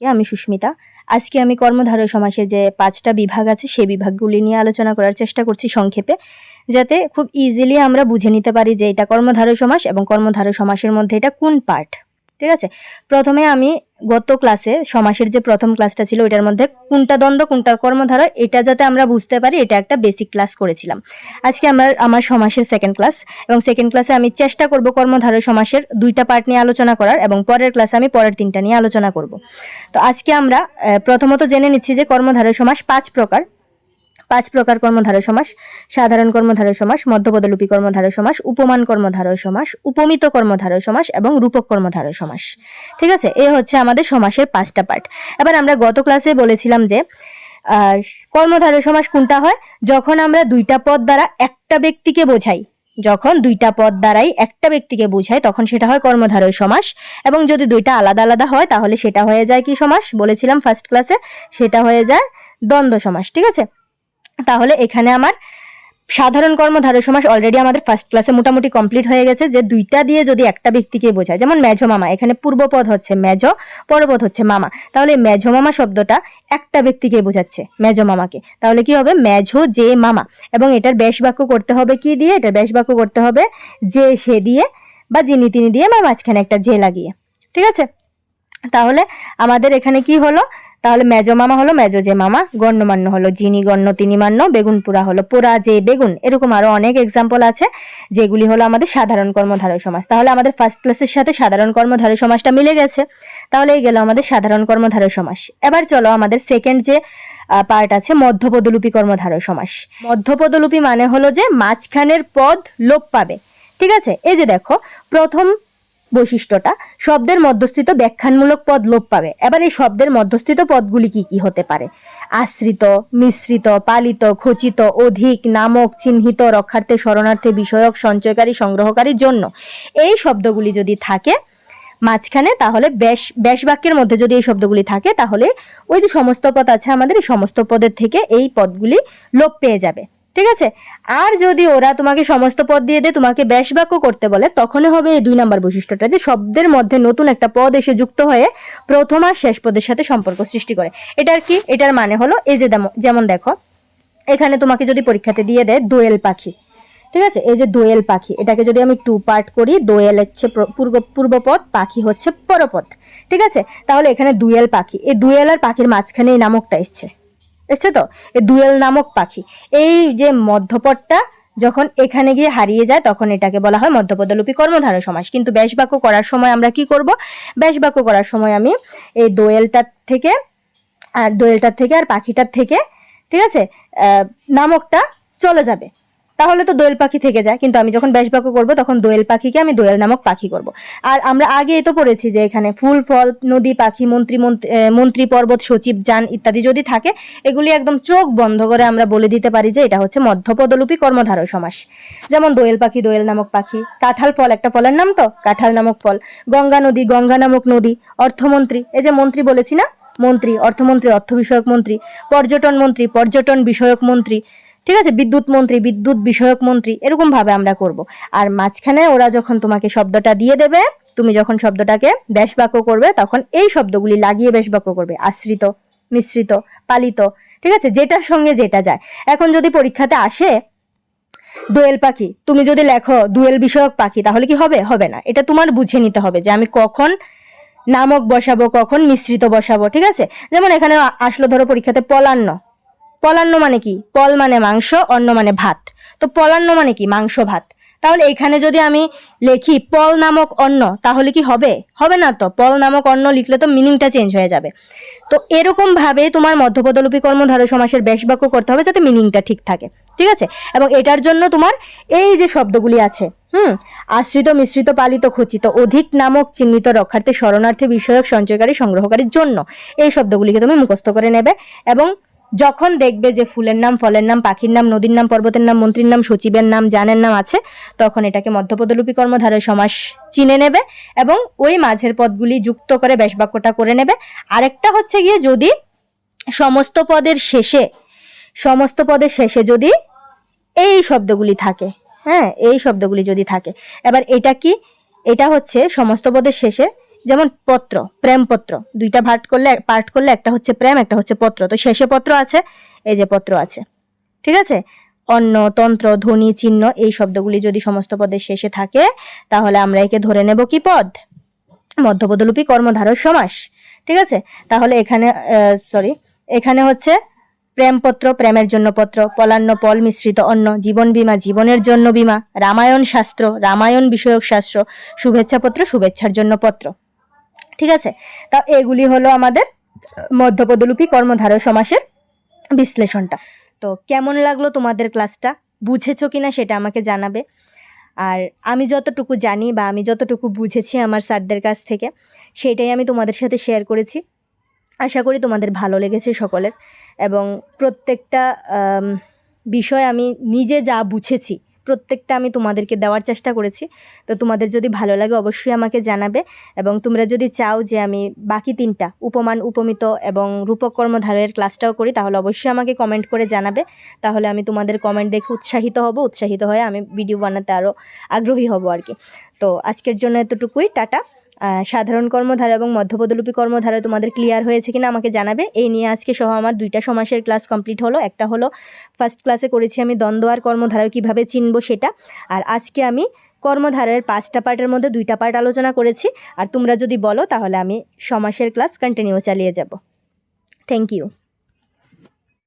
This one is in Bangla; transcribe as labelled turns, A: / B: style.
A: আমি সুস্মিতা। আজকে আমি কর্মধারয় সমাসের যে ৫টা বিভাগ আছে সেই বিভাগগুলি নিয়ে আলোচনা করার চেষ্টা করছি সংক্ষেপে, যাতে খুব ইজিলি আমরা বুঝে নিতে পারি যে এটা কর্মধারয় সমাস এবং কর্মধারয় সমাসের মধ্যে এটা কোন পার্ট। ঠিক আছে, প্রথমে আমি গত ক্লাসে সমাসের যে প্রথম ক্লাসটা ছিল ওইটার মধ্যে কোনটা দ্বন্দ্ব কোনটা কর্মধারয় এটা যাতে আমরা বুঝতে পারি এটা একটা বেসিক ক্লাস করেছিলাম। আজকে আমার সমাসের সেকেন্ড ক্লাস, এবং সেকেন্ড ক্লাসে আমি চেষ্টা করব কর্মধারয় সমাসের 2টা পার্ট নিয়ে আলোচনা করার, এবং পরের ক্লাসে আমি পরের 3টা নিয়ে আলোচনা করব। তো আজকে আমরা প্রথমত জেনে নিচ্ছি যে কর্মধারয় সমাস 5 প্রকার। 5 প্রকার কর্মধারয় সমাস: সাধারণ কর্মধারয় সমাস, মধ্যপদলোপী কর্মধারয় সমাস, উপমান কর্মধারয় সমাস, উপমিত কর্মধারয় সমাস এবং রূপক কর্মধারয় সমাস। ঠিক আছে, এই হচ্ছে আমাদের সমাসের 5টা পার্ট। এবার আমরা গত ক্লাসে বলেছিলাম যে কর্মধারয় সমাস কোনটা হয় যখন আমরা 2টা পদ দ্বারা একটা ব্যক্তিকে বোঝাই। যখন 2টা পদ দ্বারাই একটা ব্যক্তিকে বোঝায় তখন সেটা হয় কর্মধারয় সমাস, এবং যদি 2টা আলাদা আলাদা হয় তাহলে সেটা হয়ে যায় কি সমাস বলেছিলাম ফার্স্ট ক্লাসে, সেটা হয়ে যায় দ্বন্দ্ব সমাস। ঠিক আছে, তাহলে এখানে আমার সাধারণ কর্মধারয় সমাস অলরেডি আমাদের ফার্স্ট ক্লাসে মোটামুটি কমপ্লিট হয়ে গেছে, যে 2টা দিয়ে যদি একটা ব্যক্তিকে বোঝায়, যেমন মেঝো মামা, এখানে পূর্বপদ হচ্ছে মেঝো, পরপদ হচ্ছে মামা, তাহলে মেঝো মামা শব্দটা একটা ব্যক্তিকে বোঝাচ্ছে, মেঝো মামাকে, তাহলে কি হবে মেঝো যে মামা, এবং এটার ব্যাস বাক্য করতে হবে কি দিয়ে, এটার ব্যাস বাক্য করতে হবে যে সে দিয়ে বা যিনি তিনি দিয়ে বা মাঝখানে একটা যে লাগিয়ে। ঠিক আছে, তাহলে আমাদের এখানে কি হলো, তাহলে মেজো মামা হলো মেজো যে মামা, গণ্যমান্য হলো যিনি, গণ্য তিনি মান্য, বেগুন পোড়া হলো পোড়া যে বেগুন। এরকম আরো অনেক এক্সাম্পল আছে যেগুলি হলো আমাদের সাধারণ কর্মধারয় সমাস। তাহলে আমাদের ফার্স্ট ক্লাসের সাথে সাধারণ কর্মধারয় সমাসটা মিলে গেছে, তাহলে এই গেল আমাদের সাধারণ কর্মধারয় সমাস। এবার চলো আমাদের সেকেন্ড যে পার্ট আছে মধ্যপদলোপী কর্মধারয় সমাস। মধ্যপদলোপী মানে হলো যে মাঝখানের পদ লোপ পাবে। ঠিক আছে, এই যে দেখো প্রথম বৈশিষ্ট্যটা, শব্দের মধ্যস্থিত ব্যাখ্যানমূলক পদ লোপ পাবে। এবার এই শব্দের মধ্যস্থিত পদগুলি কি কি হতে পারে? আশ্রিত, মিশ্রিত, পালিত, খচিত, অধিক, নামক, চিহ্নিত, রক্ষার্থে, শরণার্থে, বিষয়ক, সঞ্চয়কারী, সংগ্রহকারীর জন্য, এই শব্দগুলি যদি থাকে মাঝখানে, তাহলে ব্যাস বাক্যের মধ্যে যদি এই শব্দগুলি থাকে তাহলে ওই যে সমস্ত পদ আছে আমাদের, এই সমস্ত পদের থেকে এই পদগুলি লোপ পেয়ে যাবে। ঠিক আছে, আর যদি ওরা তোমাকে সমস্ত পদ দিয়ে দেয়, তোমাকে ব্যাস বাক্য করতে বলে, তখনই হবে এই 2 নম্বর বৈশিষ্ট্যটা, যে শব্দের মধ্যে নতুন একটা পদ এসে যুক্ত হয়ে প্রথম আর শেষ পদের সাথে সম্পর্ক সৃষ্টি করে। এটার কি, এটার মানে হলো এই যে যেমন দেখো এখানে তোমাকে যদি পরীক্ষাতে দিয়ে দেয় দোয়েল পাখি। ঠিক আছে, এই যে দোয়েল পাখি, এটাকে যদি আমি 2 পার্ট করি, দোয়েল হচ্ছে পূর্বপদ, পাখি হচ্ছে পরপদ। ঠিক আছে, তাহলে এখানে দুয়েল পাখি, এই দুয়েল আর পাখির মাঝখানে এই নামকটা এসছে তো, এই দুয়েল নামক পাখি, এই যে মধ্যপদটা যখন এখানে গিয়ে হারিয়ে যায় তখন এটাকে বলা হয় মধ্যপদলোপী কর্মধারয় সমাস। কিন্তু ব্যাস বাক্য করার সময় আমরা কি করব, ব্যাস বাক্য করার সময় আমি এই দোয়েলটার থেকে আর পাখিটার থেকে, ঠিক আছে, নামকটা চলে যাবে, তাহলে তো দোয়েল পাখি থেকে যায়, কিন্তু আমি যখন ব্যাস বাক্য করবো তখন দোয়েল পাখিকে আমি দোয়েল নামক পাখি করব। আর আমরা আগে তো পড়েছি যে এখানে ফুল, ফল, নদী, পাখি, মন্ত্রী, পর্বত, সচিব, যান ইত্যাদি যদি থাকে, এগুলি একদম চোখ বন্ধ করে আমরা বলে দিতে পারি যে এটা হচ্ছে মধ্যপদলোপী কর্মধারয় সমাস। যেমন দোয়েল পাখি, দোয়েল নামক পাখি, কাঁঠাল ফল, একটা ফলের নাম তো, কাঁঠাল নামক ফল, গঙ্গা নদী, গঙ্গা নামক নদী, অর্থমন্ত্রী, এই যে মন্ত্রী বলেছি না, মন্ত্রী, অর্থমন্ত্রী, অর্থ বিষয়ক মন্ত্রী, পর্যটন মন্ত্রী, পর্যটন বিষয়ক মন্ত্রী। ঠিক আছে, বিদ্যুৎ মন্ত্রী, বিদ্যুৎ বিষয়ক মন্ত্রী, এরকম ভাবে আমরা করব। আর মাঝখানে ওরা যখন তোমাকে শব্দটা দিয়ে দেবে, তুমি যখন শব্দটাকে ব্যাস বাক্য করবে তখন এই শব্দগুলি লাগিয়ে ব্যাস বাক্য করবে, আশ্রিত, মিশ্রিত, পালিত। ঠিক আছে, যেটার সঙ্গে যেটা যায়। এখন যদি পরীক্ষাতে আসে দোয়েল পাখি, তুমি যদি লেখো দোয়েল বিষয়ক পাখি, তাহলে কি হবে? হবে না। এটা তোমার বুঝে নিতে হবে যে আমি কখন নামক বসাবো, কখন মিশ্রিত বসাবো। ঠিক আছে, যেমন এখানে আসলো ধরো পরীক্ষাতে পলান্ন। পলান্ন মানে কি? পল মানে মাংস, অন্ন মানে ভাত, তো পলান্ন মানে কি? মাংস ভাত। তাহলে এখানে যদি আমি লিখি পল নামক অন্ন, তাহলে কি হবে? হবে না তো। পল নামক অন্ন লিখলে তো মিনিংটা চেঞ্জ হয়ে যাবে। তো এরকম ভাবে তোমার মধ্যপদলোপী কর্মধারয় সমাসের ব্যাস বাক্য করতে হবে যাতে মিনিংটা ঠিক থাকে। ঠিক আছে, এবং এটার জন্য তোমার এই যে শব্দগুলি আছে, আশ্রিত, মিশ্রিত, পালিত, খচিত, অধিক, নামক, চিহ্নিত, রক্ষার্থে, শরণার্থে, বিষয়ক, সঞ্চয়কারী, সংগ্রহকারীর জন্য, এই শব্দগুলিকে তুমি মুখস্থ করে নেবে। এবং যখন দেখবে যে ফুলের নাম, ফলের নাম, পাখির নাম, নদীর নাম, পর্বতের নাম, মন্ত্রীর নাম, সচিবের নাম, জানের নাম আছে, তখন এটাকে মধ্যপদলোপী কর্মধারয় সমাস চিনে নেবে এবং ওই মাঝের পদগুলি যুক্ত করে ব্যাস বাক্যটা করে নেবে। আরেকটা হচ্ছে গিয়ে যদি সমস্ত পদের শেষে যদি এই শব্দগুলি থাকে, এই শব্দগুলি যদি থাকে, এবার এটা কি, এটা হচ্ছে সমস্ত পদের শেষে যেমন পত্র, প্রেমপত্র, দুইটা পার্ট করলে একটা হচ্ছে প্রেম, একটা হচ্ছে পত্র। তো শেষে পত্র আছে, এই যে পত্র আছে, ঠিক আছে। অন্ন, তন্ত্র, ধ্বনি, চিহ্ন এই শব্দগুলি যদি সমস্ত পদের শেষে থাকে তাহলে আমরা একে ধরে নেব কি পদ? মধ্যপদলোপী কর্মধারয় সমাস, ঠিক আছে। তাহলে এখানে হচ্ছে প্রেমপত্র, প্রেমের জন্য পত্র, পলান্ন, পল মিশ্রিত অন্ন, জীবন বীমা, জীবনের জন্য বীমা, রামায়ণ শাস্ত্র, রামায়ণ বিষয়ক শাস্ত্র, শুভেচ্ছা পত্র, শুভেচ্ছার জন্য পত্র, ঠিক আছে। তা এগুলি হলো আমাদের মধ্যপদলোপী কর্মধারয় সমাসের বিশ্লেষণটা। তো কেমন লাগলো তোমাদের ক্লাসটা, বুঝেছো কিনা সেটা আমাকে জানাবে। আর আমি যতটুকু জানি বা আমি যতটুকু বুঝেছি আমার স্যারদের কাছ থেকে সেটাই আমি তোমাদের সাথে শেয়ার করেছি। আশা করি তোমাদের ভালো লেগেছে সকলের, এবং প্রত্যেকটা বিষয় আমি নিজে যা বুঝেছি প্রত্যেকটা আমি তোমাদেরকে দেওয়ার চেষ্টা করেছি। তো তোমাদের যদি ভালো লাগে অবশ্যই আমাকে জানাবে, এবং তোমরা যদি চাও যে আমি বাকি 3টা উপমান, উপমিত এবং রূপক কর্মধারয়ের ক্লাসটাও করি তাহলে অবশ্যই আমাকে কমেন্ট করে জানাবে। তাহলে আমি তোমাদের কমেন্ট দেখে উৎসাহিত হয়ে আমি ভিডিও বানাতে আরও আগ্রহী হব আর কি। তো আজকের জন্য এতটুকুই, টাটা। সাধারণ কর্মধারা এবং মধ্যপদলোপী কর্মধারা তোমাদের ক্লিয়ার হয়েছে কিনা আমাকে জানাবে। এই নিয়ে আজকে সহ আমার 2টা সমাসের ক্লাস কমপ্লিট হলো। একটা হলো ফার্স্ট ক্লাসে করেছি আমি দ্বন্দ্ব আর কর্মধারয় কীভাবে চিনব সেটা, আর আজকে আমি কর্মধারয়ের 5টা পার্টের মধ্যে 2টা পার্ট আলোচনা করেছি। আর তোমরা যদি বলো তাহলে আমি সমাসের ক্লাস কন্টিনিউ চালিয়ে যাব। Thank you.